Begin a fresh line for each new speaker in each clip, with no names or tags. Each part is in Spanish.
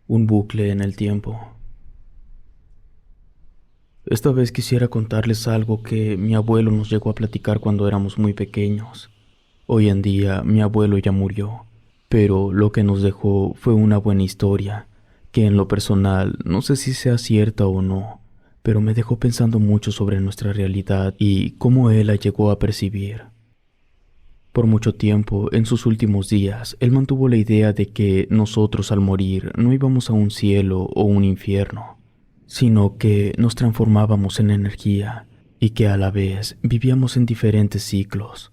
Un bucle en el tiempo. Esta vez quisiera contarles algo que mi abuelo nos llegó a platicar cuando éramos muy pequeños. Hoy en día mi abuelo ya murió, pero lo que nos dejó fue una buena historia, que en lo personal no sé si sea cierta o no, pero me dejó pensando mucho sobre nuestra realidad y cómo él la llegó a percibir. Por mucho tiempo, en sus últimos días, él mantuvo la idea de que nosotros al morir no íbamos a un cielo o un infierno, sino que nos transformábamos en energía y que a la vez vivíamos en diferentes ciclos.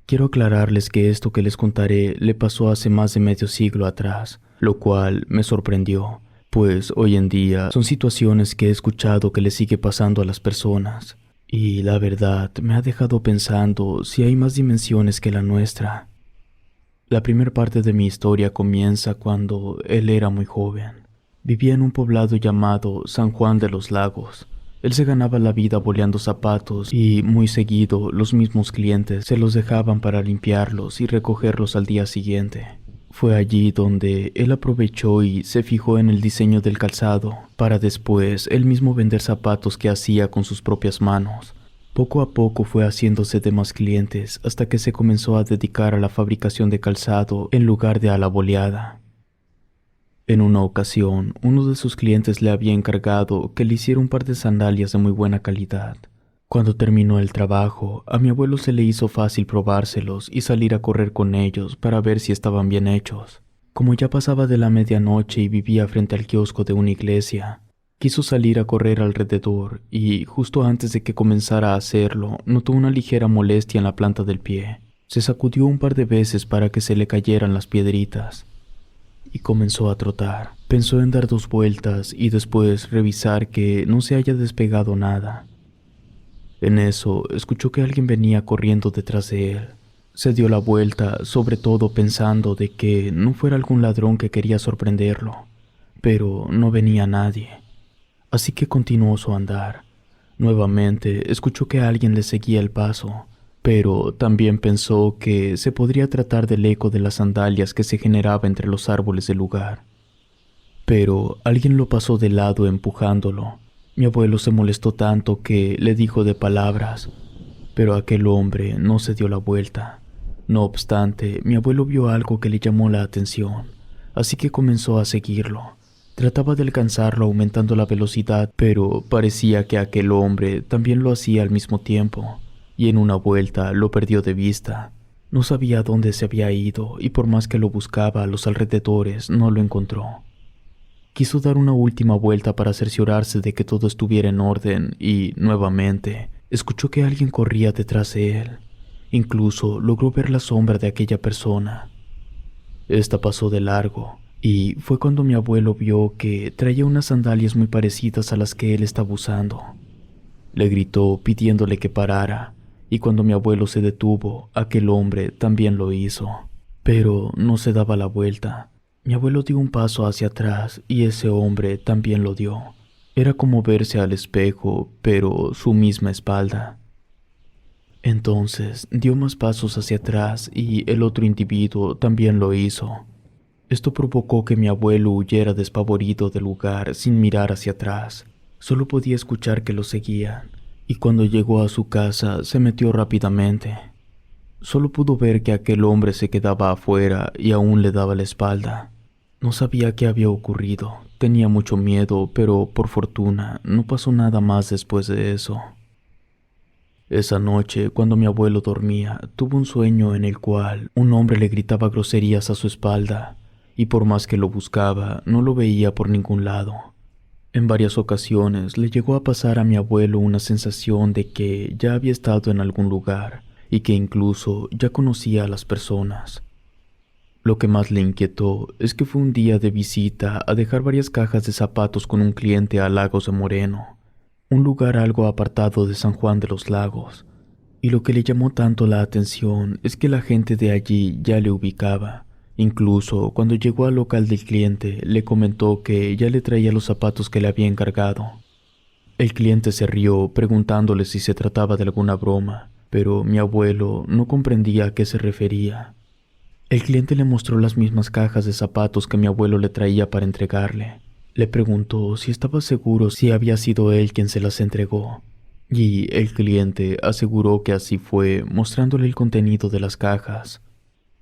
Quiero aclararles que esto que les contaré le pasó hace más de medio siglo atrás, lo cual me sorprendió, pues hoy en día son situaciones que he escuchado que le sigue pasando a las personas. Y la verdad me ha dejado pensando si hay más dimensiones que la nuestra. La primera parte de mi historia comienza cuando él era muy joven. Vivía en un poblado llamado San Juan de los Lagos. Él se ganaba la vida boleando zapatos y muy seguido los mismos clientes se los dejaban para limpiarlos y recogerlos al día siguiente. Fue allí donde él aprovechó y se fijó en el diseño del calzado, para después él mismo vender zapatos que hacía con sus propias manos. Poco a poco fue haciéndose de más clientes hasta que se comenzó a dedicar a la fabricación de calzado en lugar de a la boleada. En una ocasión, uno de sus clientes le había encargado que le hiciera un par de sandalias de muy buena calidad. Cuando terminó el trabajo, a mi abuelo se le hizo fácil probárselos y salir a correr con ellos para ver si estaban bien hechos. Como ya pasaba de la medianoche y vivía frente al kiosco de una iglesia, quiso salir a correr alrededor y, justo antes de que comenzara a hacerlo, notó una ligera molestia en la planta del pie. Se sacudió un par de veces para que se le cayeran las piedritas y comenzó a trotar. Pensó en dar 2 vueltas y después revisar que no se haya despegado nada. En eso, escuchó que alguien venía corriendo detrás de él. Se dio la vuelta, sobre todo pensando de que no fuera algún ladrón que quería sorprenderlo, pero no venía nadie. Así que continuó su andar. Nuevamente, escuchó que alguien le seguía el paso, pero también pensó que se podría tratar del eco de las sandalias que se generaba entre los árboles del lugar. Pero alguien lo pasó de lado empujándolo. Mi abuelo se molestó tanto que le dijo de palabras, pero aquel hombre no se dio la vuelta. No obstante, mi abuelo vio algo que le llamó la atención, así que comenzó a seguirlo. Trataba de alcanzarlo aumentando la velocidad, pero parecía que aquel hombre también lo hacía al mismo tiempo, y en una vuelta lo perdió de vista. No sabía dónde se había ido y por más que lo buscaba a los alrededores no lo encontró. Quiso dar una última vuelta para cerciorarse de que todo estuviera en orden y, nuevamente, escuchó que alguien corría detrás de él. Incluso logró ver la sombra de aquella persona. Esta pasó de largo y fue cuando mi abuelo vio que traía unas sandalias muy parecidas a las que él estaba usando. Le gritó pidiéndole que parara y cuando mi abuelo se detuvo, aquel hombre también lo hizo, pero no se daba la vuelta. Mi abuelo dio un paso hacia atrás y ese hombre también lo dio. Era como verse al espejo, pero su misma espalda. Entonces dio más pasos hacia atrás y el otro individuo también lo hizo. Esto provocó que mi abuelo huyera despavorido del lugar sin mirar hacia atrás. Solo podía escuchar que lo seguían, y cuando llegó a su casa se metió rápidamente. Solo pudo ver que aquel hombre se quedaba afuera y aún le daba la espalda. No sabía qué había ocurrido, tenía mucho miedo, pero por fortuna no pasó nada más después de eso. Esa noche, cuando mi abuelo dormía, tuvo un sueño en el cual un hombre le gritaba groserías a su espalda, y por más que lo buscaba, no lo veía por ningún lado. En varias ocasiones le llegó a pasar a mi abuelo una sensación de que ya había estado en algún lugar, y que incluso ya conocía a las personas. Lo que más le inquietó es que fue un día de visita a dejar varias cajas de zapatos con un cliente a Lagos de Moreno, un lugar algo apartado de San Juan de los Lagos, y lo que le llamó tanto la atención es que la gente de allí ya le ubicaba. Incluso cuando llegó al local del cliente le comentó que ya le traía los zapatos que le había encargado. El cliente se rió preguntándole si se trataba de alguna broma, pero mi abuelo no comprendía a qué se refería. El cliente le mostró las mismas cajas de zapatos que mi abuelo le traía para entregarle. Le preguntó si estaba seguro si había sido él quien se las entregó, y el cliente aseguró que así fue, mostrándole el contenido de las cajas.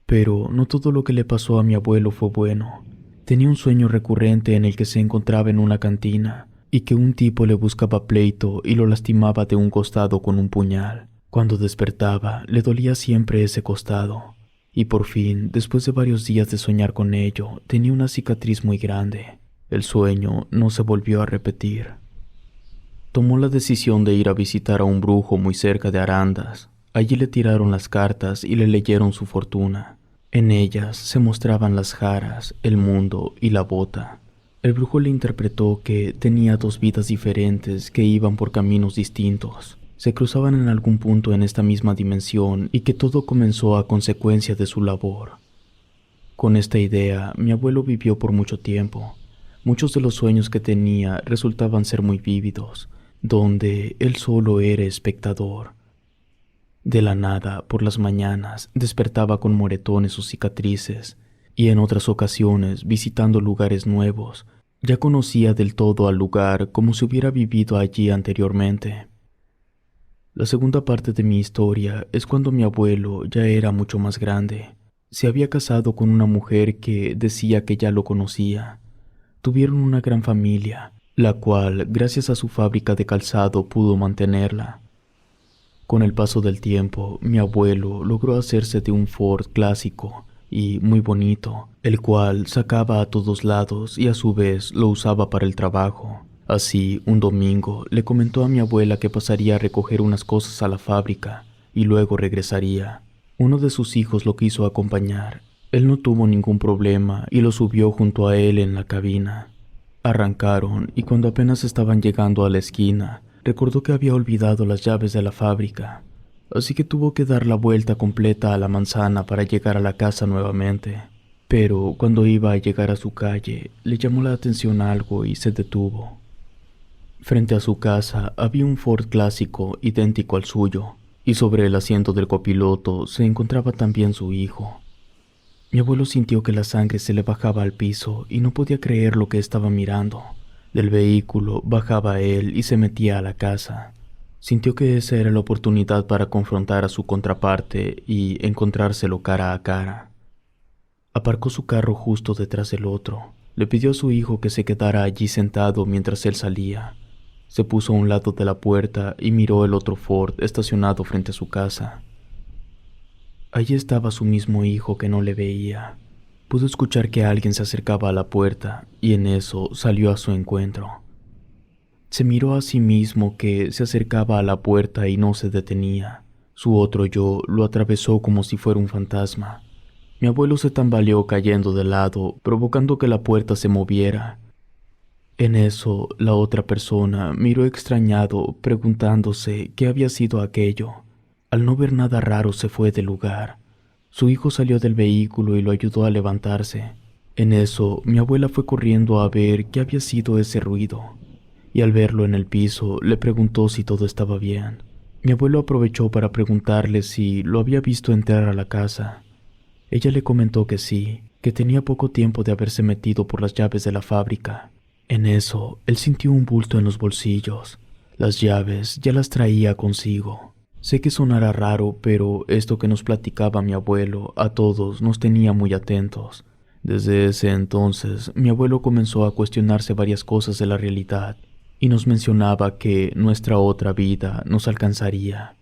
Pero no todo lo que le pasó a mi abuelo fue bueno. Tenía un sueño recurrente en el que se encontraba en una cantina y que un tipo le buscaba pleito y lo lastimaba de un costado con un puñal. Cuando despertaba, le dolía siempre ese costado. Y por fin, después de varios días de soñar con ello, tenía una cicatriz muy grande. El sueño no se volvió a repetir. Tomó la decisión de ir a visitar a un brujo muy cerca de Arandas. Allí le tiraron las cartas y le leyeron su fortuna. En ellas se mostraban las jaras, el mundo y la bota. El brujo le interpretó que tenía dos vidas diferentes que iban por caminos distintos. Se cruzaban en algún punto en esta misma dimensión y que todo comenzó a consecuencia de su labor. Con esta idea, mi abuelo vivió por mucho tiempo. Muchos de los sueños que tenía resultaban ser muy vívidos, donde él solo era espectador. De la nada, por las mañanas, despertaba con moretones o cicatrices, y en otras ocasiones, visitando lugares nuevos, ya conocía del todo al lugar como si hubiera vivido allí anteriormente. La segunda parte de mi historia es cuando mi abuelo ya era mucho más grande. Se había casado con una mujer que decía que ya lo conocía. Tuvieron una gran familia, la cual, gracias a su fábrica de calzado, pudo mantenerla. Con el paso del tiempo, mi abuelo logró hacerse de un Ford clásico y muy bonito, el cual sacaba a todos lados y a su vez lo usaba para el trabajo. Así, un domingo, le comentó a mi abuela que pasaría a recoger unas cosas a la fábrica y luego regresaría. Uno de sus hijos lo quiso acompañar. Él no tuvo ningún problema y lo subió junto a él en la cabina. Arrancaron y cuando apenas estaban llegando a la esquina, recordó que había olvidado las llaves de la fábrica, así que tuvo que dar la vuelta completa a la manzana para llegar a la casa nuevamente. Pero cuando iba a llegar a su calle, le llamó la atención algo y se detuvo. Frente a su casa había un Ford clásico idéntico al suyo, y sobre el asiento del copiloto se encontraba también su hijo. Mi abuelo sintió que la sangre se le bajaba al piso y no podía creer lo que estaba mirando. Del vehículo bajaba él y se metía a la casa. Sintió que esa era la oportunidad para confrontar a su contraparte y encontrárselo cara a cara. Aparcó su carro justo detrás del otro. Le pidió a su hijo que se quedara allí sentado mientras él salía. Se puso a un lado de la puerta y miró el otro Ford estacionado frente a su casa. Allí estaba su mismo hijo que no le veía. Pudo escuchar que alguien se acercaba a la puerta y en eso salió a su encuentro. Se miró a sí mismo que se acercaba a la puerta y no se detenía. Su otro yo lo atravesó como si fuera un fantasma. Mi abuelo se tambaleó cayendo de lado, provocando que la puerta se moviera. En eso, la otra persona miró extrañado, preguntándose qué había sido aquello. Al no ver nada raro, se fue del lugar. Su hijo salió del vehículo y lo ayudó a levantarse. En eso, mi abuela fue corriendo a ver qué había sido ese ruido, y al verlo en el piso, le preguntó si todo estaba bien. Mi abuelo aprovechó para preguntarle si lo había visto entrar a la casa. Ella le comentó que sí, que tenía poco tiempo de haberse metido por las llaves de la fábrica. En eso, él sintió un bulto en los bolsillos. Las llaves ya las traía consigo. Sé que sonará raro, pero esto que nos platicaba mi abuelo a todos nos tenía muy atentos. Desde ese entonces, mi abuelo comenzó a cuestionarse varias cosas de la realidad y nos mencionaba que nuestra otra vida nos alcanzaría.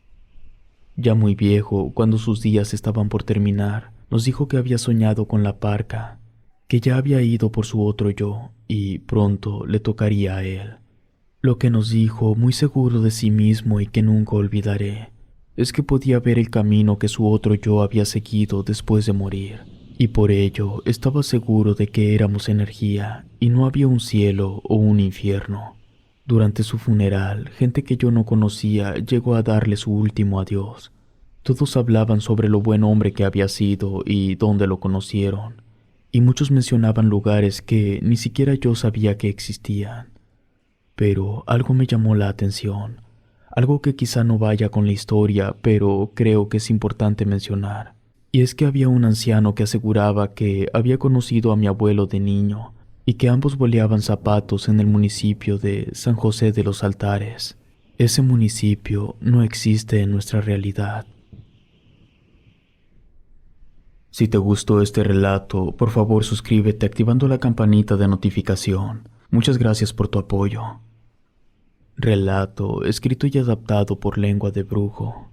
Ya muy viejo, cuando sus días estaban por terminar, nos dijo que había soñado con la parca, que ya había ido por su otro yo y pronto le tocaría a él. Lo que nos dijo, muy seguro de sí mismo y que nunca olvidaré, es que podía ver el camino que su otro yo había seguido después de morir, y por ello estaba seguro de que éramos energía y no había un cielo o un infierno. Durante su funeral, gente que yo no conocía llegó a darle su último adiós. Todos hablaban sobre lo buen hombre que había sido y dónde lo conocieron, y muchos mencionaban lugares que ni siquiera yo sabía que existían. Pero algo me llamó la atención, algo que quizá no vaya con la historia, pero creo que es importante mencionar. Y es que había un anciano que aseguraba que había conocido a mi abuelo de niño y que ambos boleaban zapatos en el municipio de San José de los Altares. Ese municipio no existe en nuestra realidad. Si te gustó este relato, por favor suscríbete activando la campanita de notificación. Muchas gracias por tu apoyo. Relato escrito y adaptado por Lengua de Brujo.